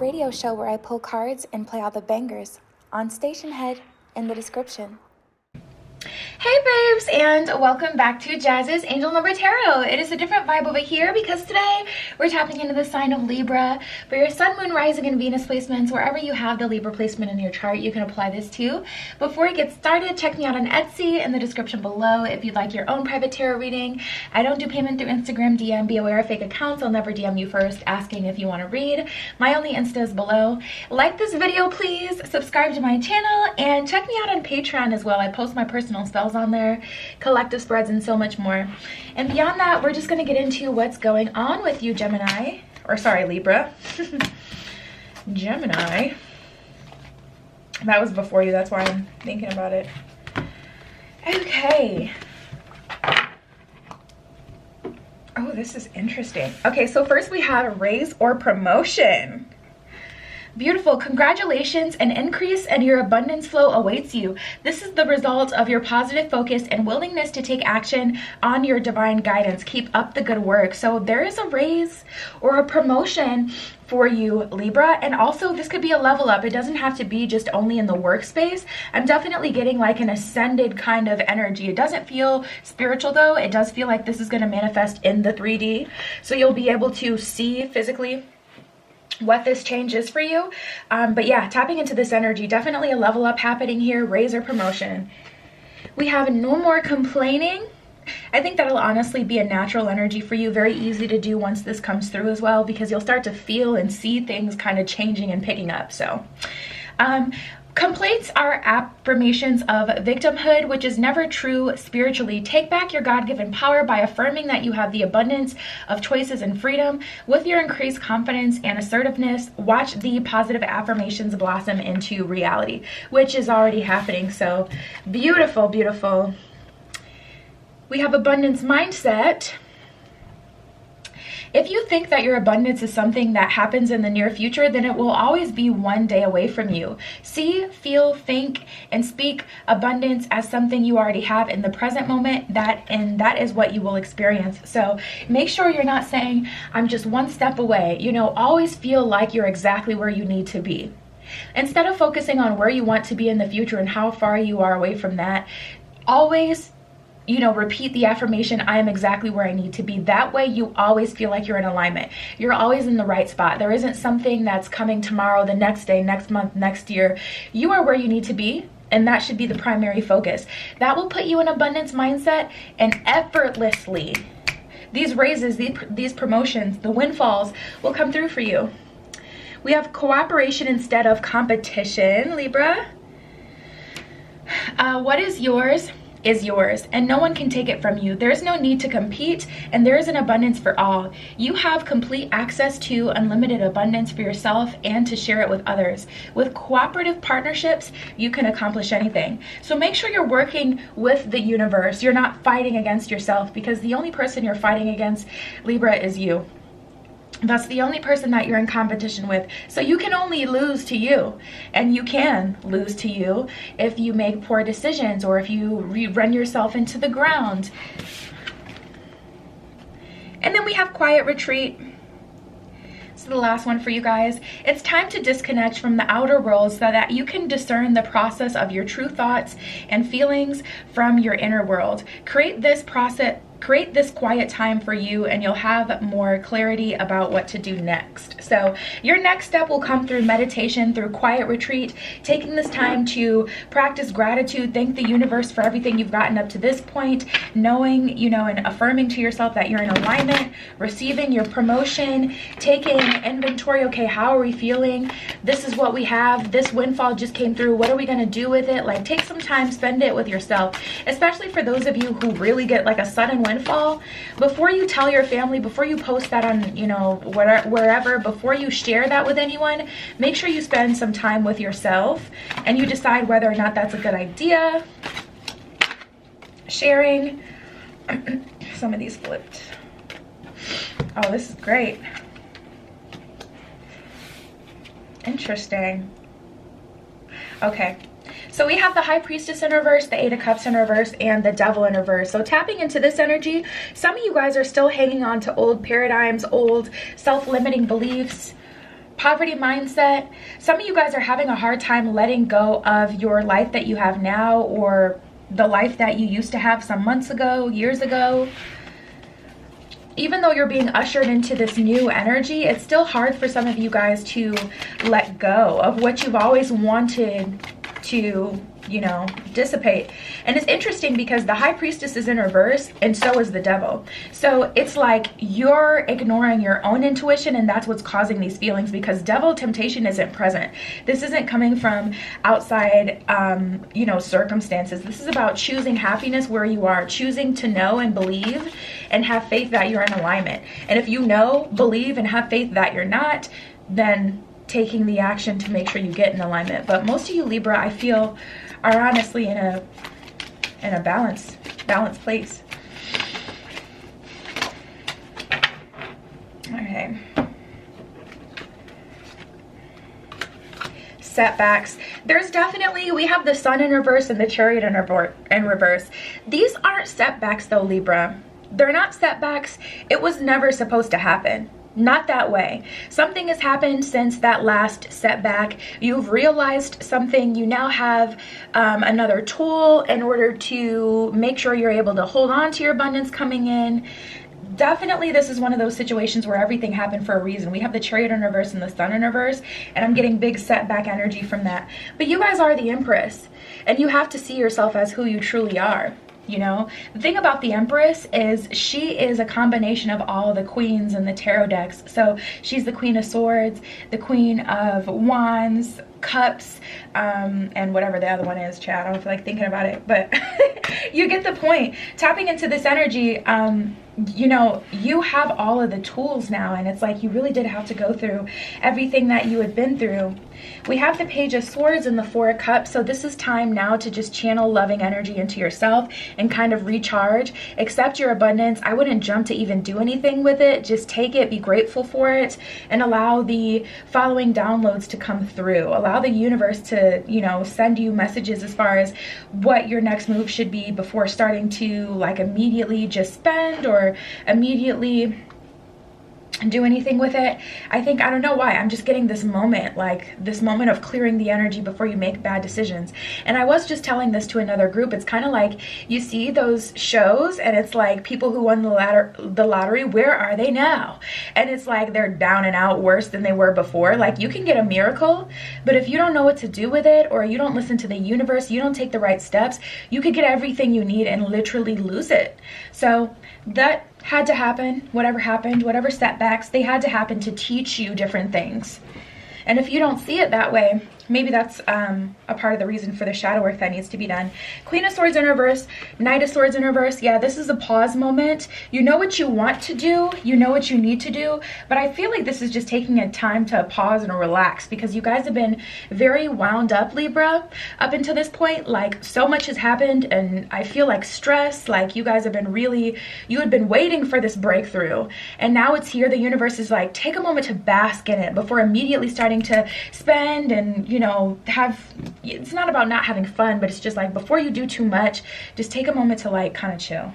radio show where I pull cards and play all the bangers on Stationhead in the description. Hey babes, and welcome back to Jazz's Angel Number Tarot. It is a different vibe over here because today we're tapping into the sign of Libra. For your Sun, Moon, Rising, and Venus placements, wherever you have the Libra placement in your chart, you can apply this too. Before we get started, check me out on Etsy in the description below if you'd like your own private tarot reading. I don't do payment through Instagram DM. Be aware of fake accounts. I'll never DM you first asking if you want to read. My only Insta is below. Like this video, please. Subscribe to my channel and check me out on Patreon as well. I post my personal spells on there, collective spreads, and so much more. And beyond that, we're just going to get into what's going on with you, Gemini, or sorry, Libra. Gemini. That was before you, that's why I'm thinking about it. Okay. Oh, this is interesting. Okay, so first we have a raise or promotion. Beautiful. Congratulations. An increase and your abundance flow awaits you. This is the result of your positive focus and willingness to take action on your divine guidance. Keep up the good work. So there is a raise or a promotion for you, Libra, and also this could be a level up. It doesn't have to be just only in the workspace. I'm definitely getting like an ascended kind of energy. It doesn't feel spiritual though. It does feel like this is going to manifest in the 3D. So you'll be able to see physically what this change is for you. But yeah, tapping into this energy, definitely a level up happening here, raise or promotion. We have no more complaining. I think that'll honestly be a natural energy for you, very easy to do once this comes through as well, because you'll start to feel and see things kind of changing and picking up. So complaints are affirmations of victimhood, which is never true spiritually. Take back your God-given power by affirming that you have the abundance of choices and freedom. With your increased confidence and assertiveness, watch the positive affirmations blossom into reality, which is already happening. So beautiful, beautiful. We have abundance mindset. If you think that your abundance is something that happens in the near future, then it will always be one day away from you. See, feel, think, and speak abundance as something you already have in the present moment, and that is what you will experience. So make sure you're not saying, I'm just one step away. You know, always feel like you're exactly where you need to be. Instead of focusing on where you want to be in the future and how far you are away from that, always repeat the affirmation, I am exactly where I need to be. That way you always feel like you're in alignment. You're always in the right spot. There isn't something that's coming tomorrow, the next day, next month, next year. You are where you need to be, and that should be the primary focus. That will put you in abundance mindset, and effortlessly, these raises, these promotions, the windfalls will come through for you. We have cooperation instead of competition, Libra. What is yours is yours, and no one can take it from you. There's no need to compete, and there is an abundance for all. You have complete access to unlimited abundance for yourself and to share it with others. With cooperative partnerships, you can accomplish anything. So make sure you're working with the universe. You're not fighting against yourself, because the only person you're fighting against, Libra, is you. That's the only person that you're in competition with. So you can only lose to you. And you can lose to you if you make poor decisions or if you run yourself into the ground. And then we have quiet retreat. This is the last one for you guys. It's time to disconnect from the outer world so that you can discern the process of your true thoughts and feelings from your inner world. Create this quiet time for you, and you'll have more clarity about what to do next. So your next step will come through meditation, through quiet retreat, taking this time to practice gratitude, thank the universe for everything you've gotten up to this point, knowing, and affirming to yourself that you're in alignment, receiving your promotion, taking inventory. Okay, how are we feeling? This is what we have. This windfall just came through. What are we going to do with it? Like, take some time, spend it with yourself, especially for those of you who really get like a sudden windfall. Before you tell your family, before you post that on, wherever, before you share that with anyone, make sure you spend some time with yourself and you decide whether or not that's a good idea. Sharing. Some of these flipped. Oh, this is great. Interesting. Okay. So we have the High Priestess in reverse, the Eight of Cups in reverse, and the Devil in reverse. So tapping into this energy, some of you guys are still hanging on to old paradigms, old self-limiting beliefs, poverty mindset. Some of you guys are having a hard time letting go of your life that you have now, or the life that you used to have some months ago, years ago. Even though you're being ushered into this new energy, it's still hard for some of you guys to let go of what you've always wanted to, you know, dissipate. And it's interesting because the High Priestess is in reverse, and so is the Devil. So it's like you're ignoring your own intuition, and that's what's causing these feelings, because Devil temptation isn't present. This isn't coming from outside, you know, circumstances. This is about choosing happiness where you are, choosing to know and believe and have faith that you're in alignment. And if you know, believe, and have faith that you're not, then taking the action to make sure you get in alignment. But most of you Libra, I feel, are honestly in a balanced place. Okay. Setbacks. There's definitely, we have the Sun in reverse and the Chariot in reverse. These aren't setbacks though, Libra. They're not setbacks. It was never supposed to happen. Not that way. Something has happened since that last setback. You've realized something. You now have another tool in order to make sure you're able to hold on to your abundance coming in. Definitely, this is one of those situations where everything happened for a reason. We have the Chariot in reverse and the Sun in reverse, and I'm getting big setback energy from that. But you guys are the Empress, and you have to see yourself as who you truly are. You know, the thing about the Empress is she is a combination of all the queens in the tarot decks. So she's the Queen of Swords, the Queen of Wands, Cups, and whatever the other one is, Chad. I don't feel like thinking about it, but you get the point. Tapping into this energy, you know, you have all of the tools now, and it's like you really did have to go through everything that you had been through. We have the Page of Swords and the Four of Cups, so this is time now to just channel loving energy into yourself and kind of recharge. Accept your abundance. I wouldn't jump to even do anything with it. Just take it, be grateful for it, and allow the following downloads to come through. Allow the universe to, you know, send you messages as far as what your next move should be before starting to like immediately just spend or immediately do anything with it. I think, I don't know why, I'm just getting this moment, like this moment of clearing the energy before you make bad decisions. And I was just telling this to another group. It's kind of like you see those shows and it's like people who won the lottery, where are they now? And it's like they're down and out worse than they were before. Like you can get a miracle, but if you don't know what to do with it, or you don't listen to the universe, you don't take the right steps, you could get everything you need and literally lose it. So that had to happen. Whatever setbacks, they had to happen to teach you different things. And if you don't see it that way, maybe that's a part of the reason for the shadow work that needs to be done. Queen of Swords in reverse, Knight of Swords in reverse. Yeah, this is a pause moment. You know what you want to do, you know what you need to do, but I feel like this is just taking a time to pause and relax, because you guys have been very wound up, Libra, up until this point. Like so much has happened, and I feel like stress, like you guys have been really, you had been waiting for this breakthrough, and now it's here. The universe is like, take a moment to bask in it before immediately starting to spend and, you know, it's not about not having fun, but it's just like before you do too much, just take a moment to like kind of chill.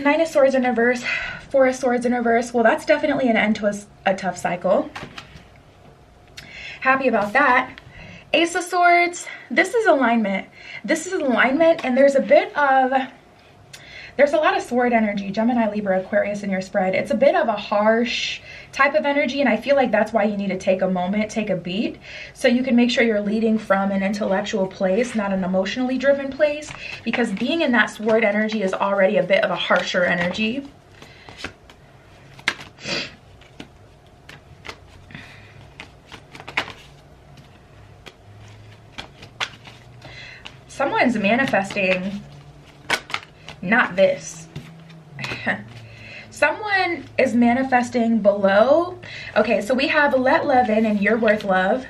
Nine of Swords in reverse, Four of Swords in reverse. Well, that's definitely an end to a tough cycle. Happy about that. Ace of Swords, this is alignment. This is alignment, and there's a lot of sword energy, Gemini, Libra, Aquarius in your spread. It's a bit of a harsh type of energy, and I feel like that's why you need to take a moment, take a beat, so you can make sure you're leading from an intellectual place, not an emotionally driven place, because being in that sword energy is already a bit of a harsher energy. Someone's manifesting not this. Someone is manifesting below. Okay, so we have let love in and you're worth love.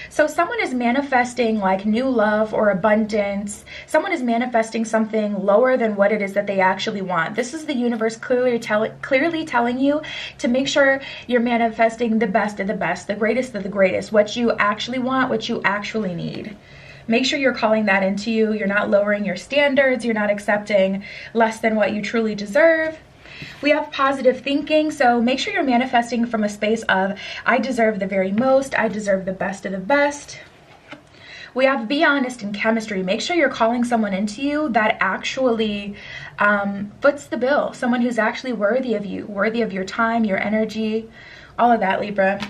So someone is manifesting like new love or abundance. Someone is manifesting something lower than what it is that they actually want. This is the universe clearly telling you to make sure you're manifesting the best of the best, the greatest of the greatest, what you actually want, what you actually need. Make sure you're calling that into you. You're not lowering your standards. You're not accepting less than what you truly deserve. We have positive thinking, so make sure you're manifesting from a space of, I deserve the very most, I deserve the best of the best. We have be honest in chemistry. Make sure you're calling someone into you that actually foots the bill. Someone who's actually worthy of you, worthy of your time, your energy, all of that, Libra.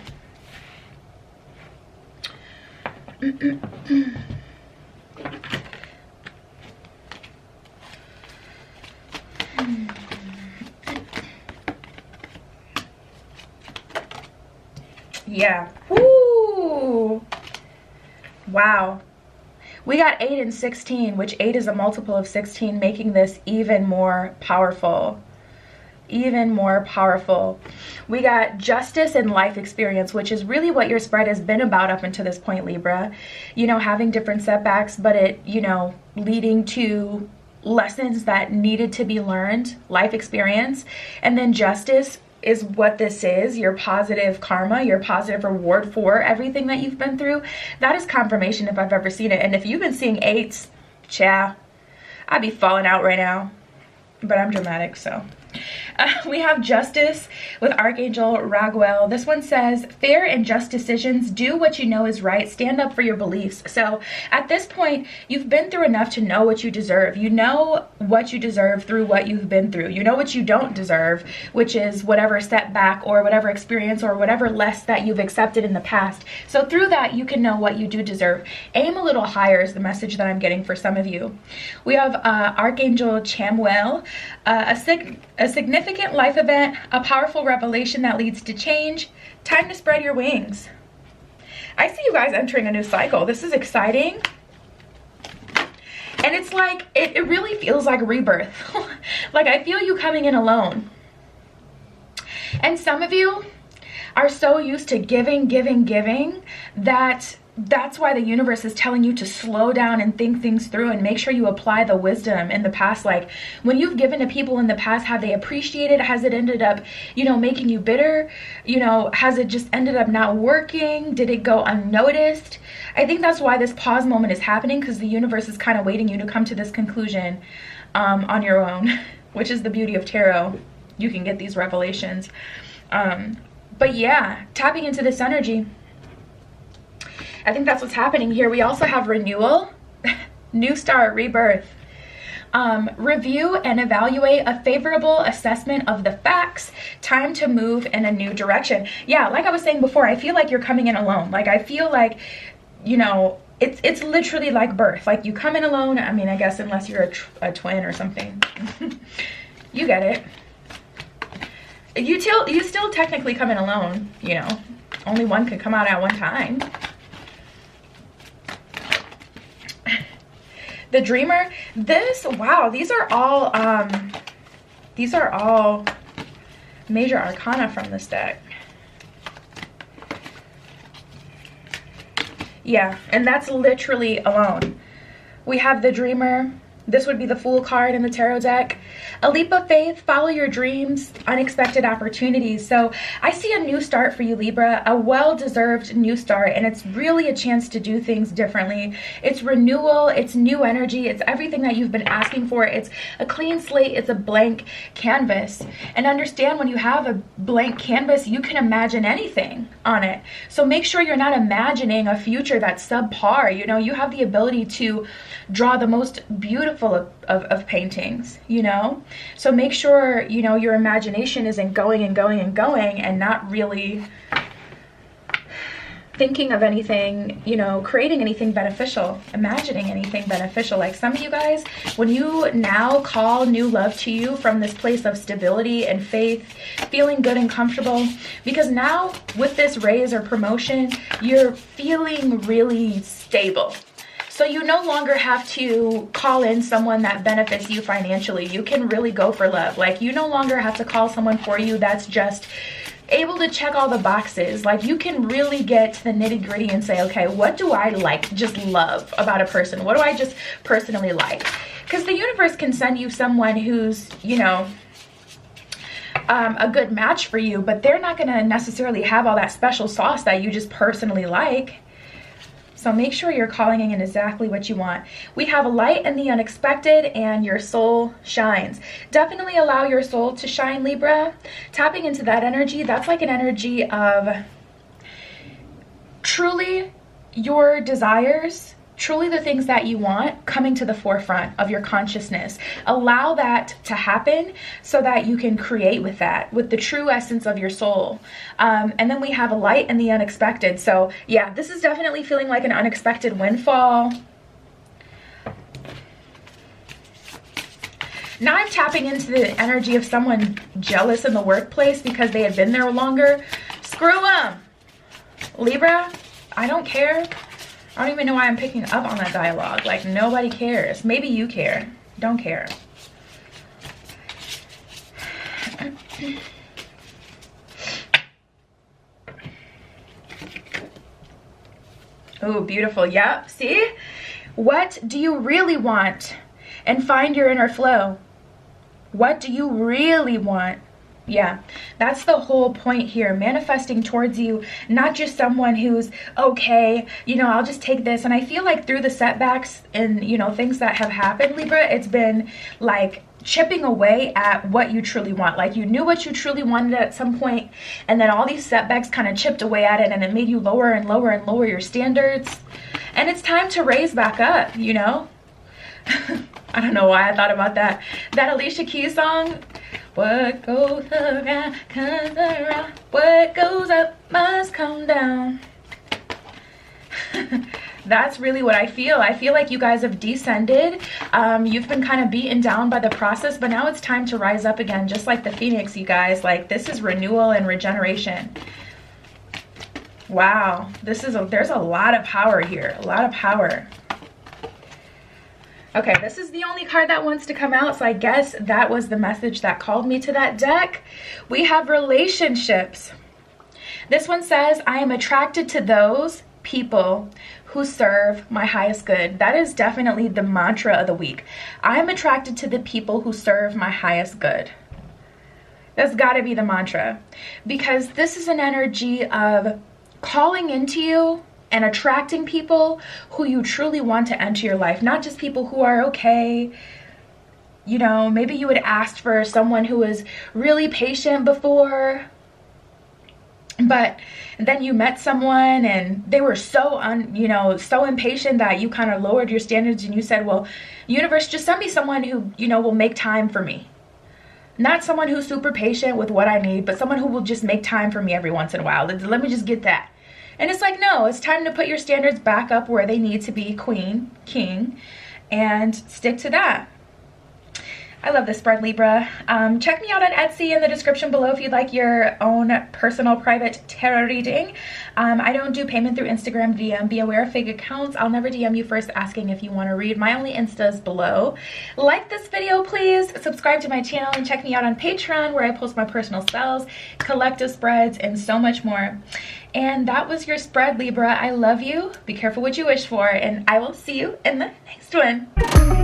Yeah. Woo! Wow. We got 8 and 16, which 8 is a multiple of 16, making this even more powerful. Even more powerful. We got justice and life experience, which is really what your spread has been about up until this point, Libra. You know, having different setbacks, but it, you know, leading to lessons that needed to be learned, life experience. And then justice is what this is, your positive karma, your positive reward for everything that you've been through. That is confirmation if I've ever seen it. And if you've been seeing 8s, ciao, I'd be falling out right now. But I'm dramatic, so. We have justice with Archangel Raguel. This one says, fair and just decisions. Do what you know is right. Stand up for your beliefs. So at this point, you've been through enough to know what you deserve. You know what you deserve through what you've been through. You know what you don't deserve, which is whatever setback or whatever experience or whatever less that you've accepted in the past. So through that, you can know what you do deserve. Aim a little higher is the message that I'm getting for some of you. We have Archangel Chamuel, a significant life event, a powerful revelation that leads to change. Time to spread your wings. I see you guys entering a new cycle. This is exciting. And it's like, it really feels like rebirth. Like I feel you coming in alone. And some of you are so used to giving that that's why the universe is telling you to slow down and think things through and make sure you apply the wisdom in the past. Like when you've given to people in the past, have they appreciated? Has it ended up, you know, making you bitter? You know, has it just ended up not working? Did it go unnoticed? I think that's why this pause moment is happening, because the universe is kind of waiting you to come to this conclusion on your own, which is the beauty of tarot. You can get these revelations. But yeah, tapping into this energy. I think that's what's happening here. We also have renewal, new start, rebirth. Review and evaluate a favorable assessment of the facts. Time to move in a new direction. Yeah, like I was saying before, I feel like you're coming in alone. Like I feel like, you know, it's literally like birth. Like you come in alone. I mean, I guess unless you're a twin or something. You get it. You still technically come in alone, you know. Only one could come out at one time. The Dreamer, wow, these are all major arcana from this deck. Yeah, and that's literally alone. We have the Dreamer. This would be the Fool card in the tarot deck. A leap of faith, follow your dreams, unexpected opportunities. So I see a new start for you, Libra, a well-deserved new start, and it's really a chance to do things differently. It's renewal, it's new energy, it's everything that you've been asking for. It's a clean slate, it's a blank canvas. And understand, when you have a blank canvas, you can imagine anything on it. So make sure you're not imagining a future that's subpar. You know, you have the ability to draw the most beautiful of paintings, you know. So make sure, you know, your imagination isn't going and not really thinking of anything, you know, creating anything beneficial, imagining anything beneficial. Like some of you guys, when you now call new love to you from this place of stability and faith, feeling good and comfortable, because now with this raise or promotion, you're feeling really stable. So you no longer have to call in someone that benefits you financially. You can really go for love. Like you no longer have to call someone for you that's just able to check all the boxes. Like you can really get to the nitty gritty and say, okay, what do I like, just love about a person? What do I just personally like? Because the universe can send you someone who's, you know, a good match for you, but they're not going to necessarily have all that special sauce that you just personally like. So make sure you're calling in exactly what you want. We have a light and the unexpected, and your soul shines. Definitely allow your soul to shine, Libra. Tapping into that energy, that's like an energy of truly your desires, truly the things that you want coming to the forefront of your consciousness. Allow that to happen so that you can create with that, with the true essence of your soul. And then we have a light and the unexpected. So yeah, this is definitely feeling like an unexpected windfall. Now I'm tapping into the energy of someone jealous in the workplace because they had been there longer. Screw them, Libra. I don't care. I don't even know why I'm picking up on that dialogue. Like, nobody cares. Maybe you care. Don't care. Oh, beautiful. Yep. See? What do you really want? And find your inner flow. What do you really want? Yeah, that's the whole point here. Manifesting towards you, not just someone who's okay, you know, I'll just take this. And I feel like through the setbacks and, you know, things that have happened, Libra, it's been like chipping away at what you truly want. Like, you knew what you truly wanted at some point, and then all these setbacks kind of chipped away at it, and it made you lower and lower and lower your standards. And it's time to raise back up, you know? I don't know why I thought about that. That Alicia Keys song. What goes around comes around. What goes up must come down. That's really what I feel. I feel like you guys have descended. You've been kind of beaten down by the process, but now it's time to rise up again, just like the phoenix, you guys. Like, this is renewal and regeneration. Wow, there's a lot of power here. A lot of power. Okay, this is the only card that wants to come out, so I guess that was the message that called me to that deck. We have relationships. This one says, I am attracted to those people who serve my highest good. That is definitely the mantra of the week. I am attracted to the people who serve my highest good. That's got to be the mantra, because this is an energy of calling into you and attracting people who you truly want to enter your life. Not just people who are okay. You know, maybe you had asked for someone who was really patient before, but then you met someone and they were so so impatient that you kind of lowered your standards, and you said, well, universe, just send me someone who, you know, will make time for me. Not someone who's super patient with what I need, but someone who will just make time for me every once in a while. Let me just get that. And it's like, no, it's time to put your standards back up where they need to be, queen, king, and stick to that. I love this spread, Libra. Check me out on Etsy in the description below if you'd like your own personal private tarot reading. I don't do payment through Instagram DM. Be aware of fake accounts. I'll never DM you first asking if you want to read. My only Insta is below. Like this video, please. Subscribe to my channel and check me out on Patreon, where I post my personal spells, collective spreads, and so much more. And that was your spread, Libra. I love you. Be careful what you wish for, and I will see you in the next one.